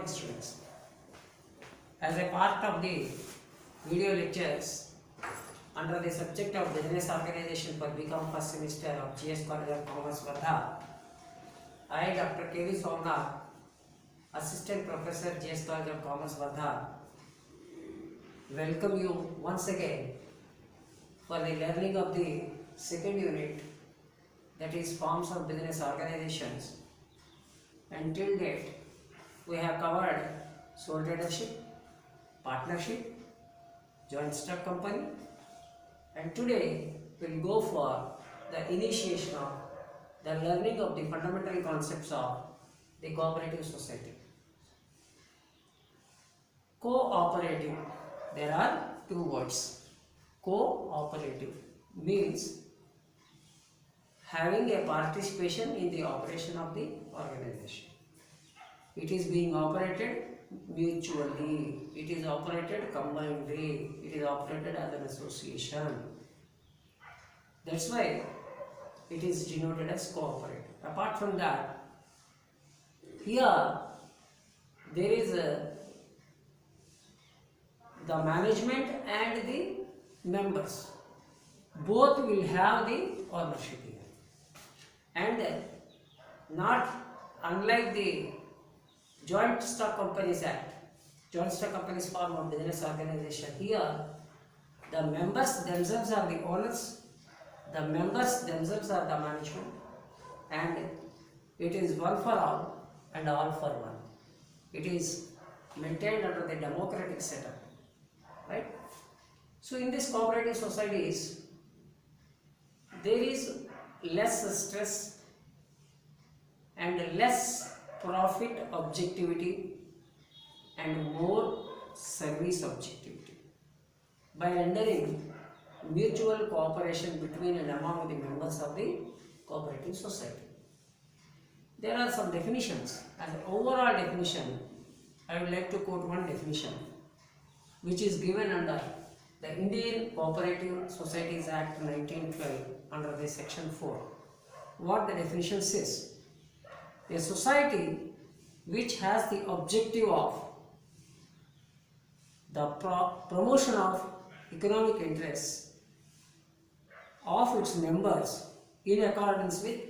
morning, students. As a part of the video lectures under the subject of business organization for BCom first semester of GS College of Commerce, Wardha, I, Dr. K.V. Somnath, Assistant Professor, GS College of Commerce, Wardha, welcome you once again for the learning of the second unit, that is forms of business organizations. Until date, we have covered sole tradership, partnership, joint stock company, and today we will go for the initiation of the learning of the fundamental concepts of the cooperative society. Cooperative, there are two words. Cooperative means having a participation in the operation of the organization. It is being operated mutually, it is operated combinedly, it is operated as an association. That's why it is denoted as cooperative. Apart from that, here there is the management and the members. Both will have the ownership here. And not unlike the Joint Stock Companies Act, Joint Stock Companies form of business organization, here the members themselves are the owners, the members themselves are the management, and it is one for all and all for one. It is maintained under the democratic setup, right? So in these cooperative societies, there is less stress and less profit objectivity and more service objectivity by rendering mutual cooperation between and among the members of the cooperative society. There are some definitions. As an overall definition, I would like to quote one definition which is given under the Indian Cooperative Societies Act 1912 under the section 4. What the definition says: a society which has the objective of the promotion of economic interests of its members in accordance with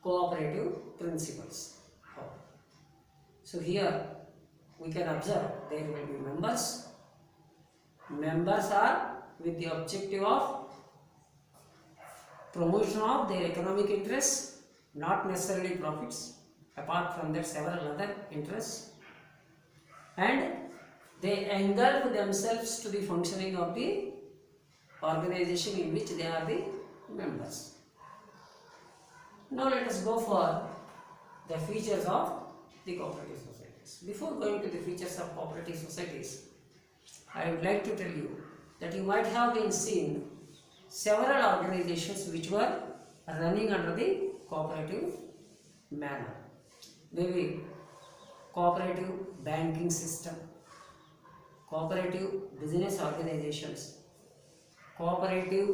cooperative principles. So here we can observe there will be members. Members are with the objective of promotion of their economic interests, not necessarily profits, apart from that several other interests, and they engulf themselves to the functioning of the organization in which they are the members. Now let us go for the features of the cooperative societies. Before going to the features of cooperative societies, I would like to tell you that you might have been seeing several organizations which were running under the cooperative manner. Maybe cooperative banking system, cooperative business organizations, cooperative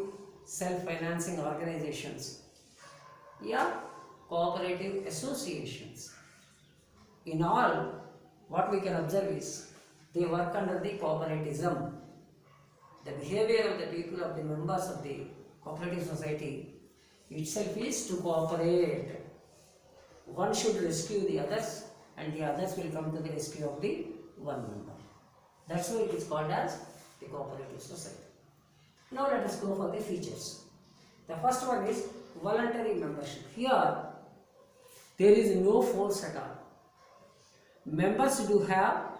self-financing organizations, cooperative associations. In all, what we can observe is they work under the cooperatism. The behavior of the people, of the members of the cooperative society itself is to cooperate. One should rescue the others and the others will come to the rescue of the one member. That's why it is called as the cooperative society. Now let us go for the features. The first one is voluntary membership. Here there is no force at all. Members do have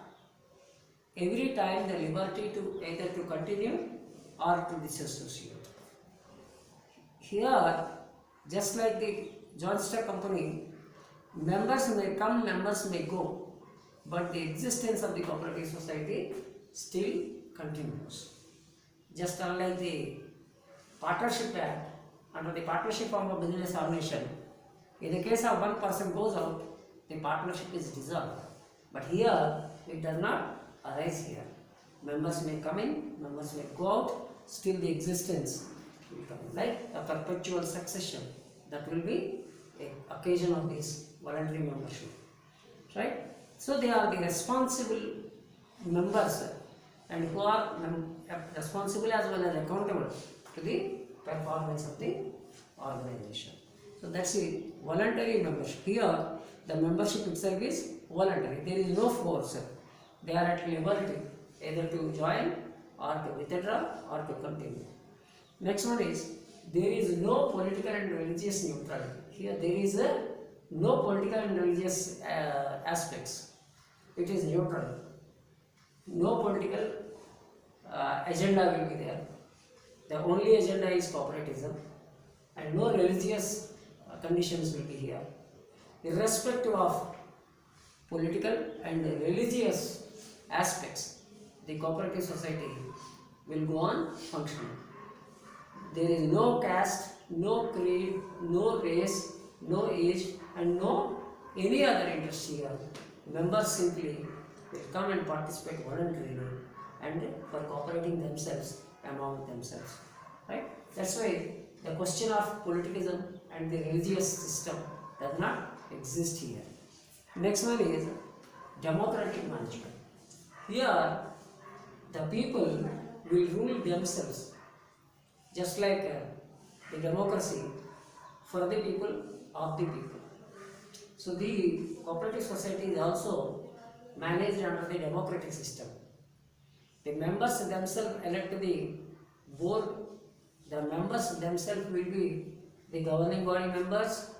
every time the liberty to either to continue or to disassociate. Here, just like the joint stock company, members may come, members may go, but the existence of the cooperative society still continues. Just unlike the Partnership Act, under the partnership form of business organization, in the case of one person goes out, the partnership is dissolved. But here, it does not arise here. Members may come in, members may go out, still the existence will come in. Like a perpetual succession, that will be an occasion of this voluntary membership. Right? So they are the responsible members and who are responsible as well as accountable to the performance of the organization. So that's the voluntary membership. Here the membership itself is voluntary. There is no force. They are at liberty either to join or to withdraw or to continue. Next one is there is no political and religious neutrality. Here there is no political and religious aspects. It is neutral. No political agenda will be there. The only agenda is corporatism, and no religious conditions will be here. Irrespective of political and religious aspects, the cooperative society will go on functioning. There is no caste, no creed, no race, no age, and no any other interest here. Members simply will come and participate voluntarily and for cooperating themselves among themselves. Right? That's why the question of politicalism and the religious system does not exist here. Next one is democratic management. Here the people will rule themselves, just like the democracy for the people of the people. So the cooperative society is also managed under the democratic system. The members themselves elect the board. The members themselves will be the governing body members.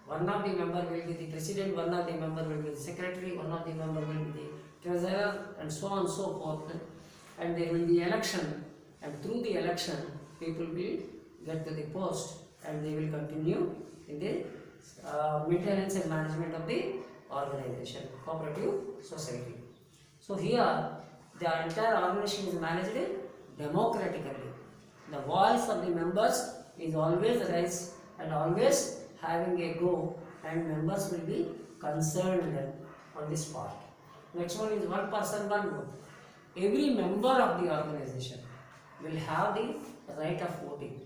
One of the member will be the president, one of the member will be the secretary, one of the member will be the treasurer, and so on and so forth. And there will be election, and through the election people will get to the post and they will continue in the maintenance and management of the organization, cooperative society. So here the entire organization is managed democratically. The voice of the members is always raised and always having a go, and members will be concerned on this part. Next one is one person, one vote. Every member of the organization will have the right of voting.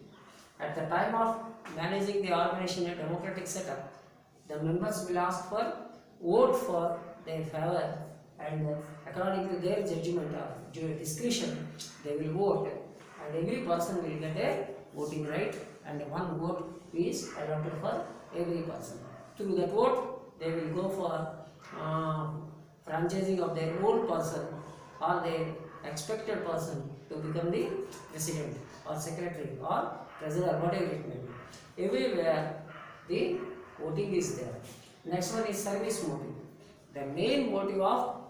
At the time of managing the organization in a democratic setup, the members will ask for vote for their favor, and according to their judgment or discretion, they will vote, and every person will get a voting right, and one vote is allotted for every person. Through that vote, they will go for franchising of their own person or their expected person to become the president or secretary or treasurer, whatever it may be. Everywhere the voting is there. Next one is service motive. The main motive of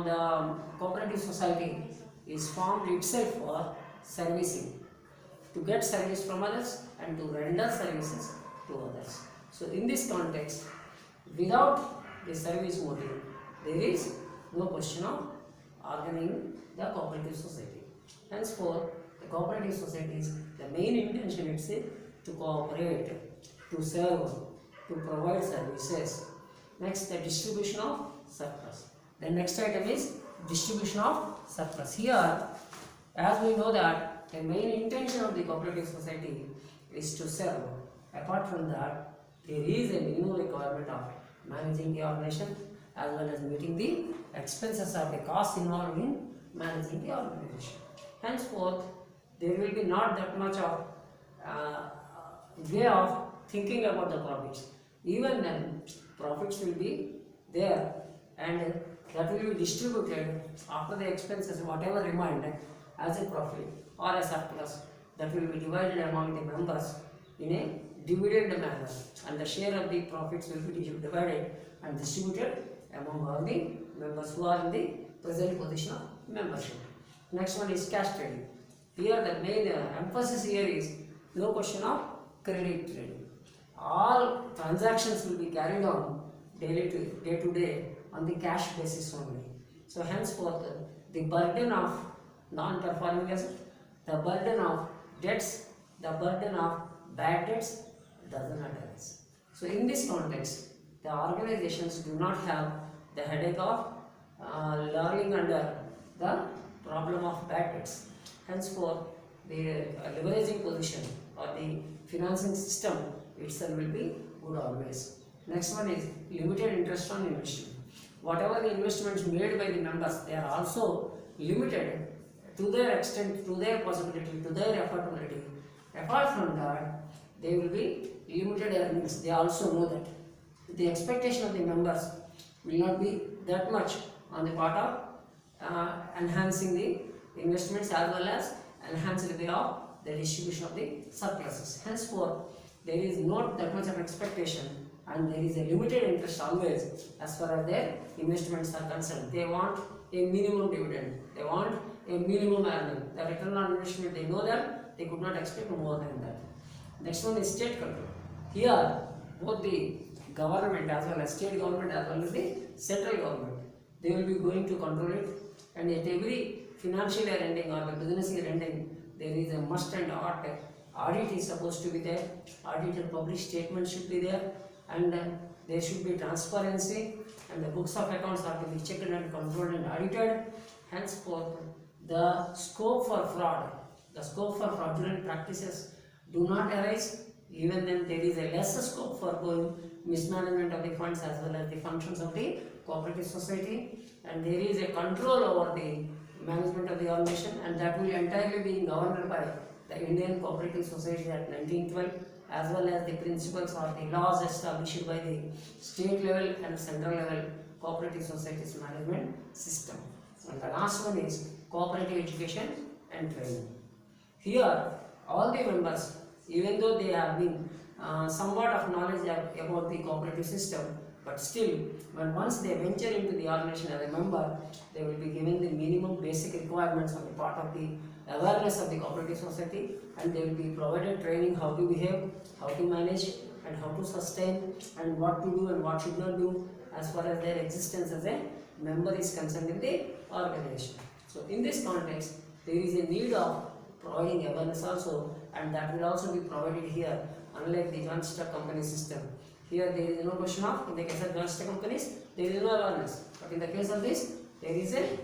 the cooperative society is formed itself for servicing, to get service from others and to render services to others. So in this context, without the service motive, there is no question of organizing the cooperative society. Henceforth, the cooperative societies, the main intention is to cooperate, to serve, to provide services. Next, the distribution of surplus. The next item is distribution of surplus. Here, as we know that the main intention of the cooperative society is to serve. Apart from that, there is a minimum requirement of managing the organization as well as meeting the expenses or the costs involved in managing the organization. Henceforth, there will be not that much of way of thinking about the profits. Even then, profits will be there, and that will be distributed after the expenses, whatever remained as a profit or a surplus, that will be divided among the members in a dividend manner, and the share of the profits will be divided and distributed among all the members who are in the present position of membership. Next one is cash trading. Here the main emphasis here is no question of credit trading. All transactions will be carried on day to day on the cash basis only. So henceforth, the burden of non-performing assets, the burden of debts, the burden of bad debts does not arise. So in this context, the organizations do not have the headache of lurking under the problem of bad debts. Henceforth, the leveraging position or the financing system itself will be good always. Next one is limited interest on investment. whatever the investments made by the members, they are also limited to their extent, to their possibility, to their affordability. Apart from that, they will be limited earnings. They also know that the expectation of the members will not be that much on the part of enhancing the investments as well as enhancing the way of the distribution of the surpluses. Henceforth, there is not that much of expectation and there is a limited interest always as far as their investments are concerned. They want a minimum dividend, they want a minimum earning. The return on investment, they know that they could not expect more than that. Next one is state control. Here, both the government as well as state government as well as the central government, they will be going to control it, and at every financial year ending or the business year ending, there is a must and ought. Audit is supposed to be there, audit and published statements should be there, and there should be transparency, and the books of accounts are to be checked and controlled and audited. Henceforth, the scope for fraud, the scope for fraudulent practices do not arise. Even then, there is a lesser scope for going mismanagement of the funds as well as the functions of the cooperative society, and there is a control over the management of the organization, and that will entirely be governed by the Indian Cooperative Society Act 1912, as well as the principles or the laws established by the state level and central level cooperative societies management system. And the last one is cooperative education and training. Here, all the members, even though they have been somewhat of knowledge about the cooperative system, but still, when once they venture into the organization as a member, they will be given the minimum basic requirements on the part of the awareness of the cooperative society, and they will be provided training how to behave, how to manage, and how to sustain, and what to do and what should not do as far as their existence as a member is concerned in the organization. So, in this context, there is a need of providing awareness also, and that will also be provided here, unlike the joint stock company system. Here there is no question of, in the case of joint stock companies, there is no awareness, but in the case of this, there is a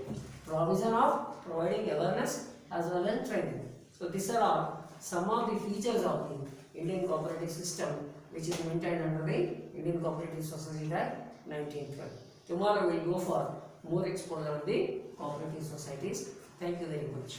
provision of providing awareness as well as training. So these are all some of the features of the Indian cooperative system, which is maintained under the Indian Cooperative Society Act 1912. Tomorrow we will go for more exposure of the cooperative societies. Thank you very much.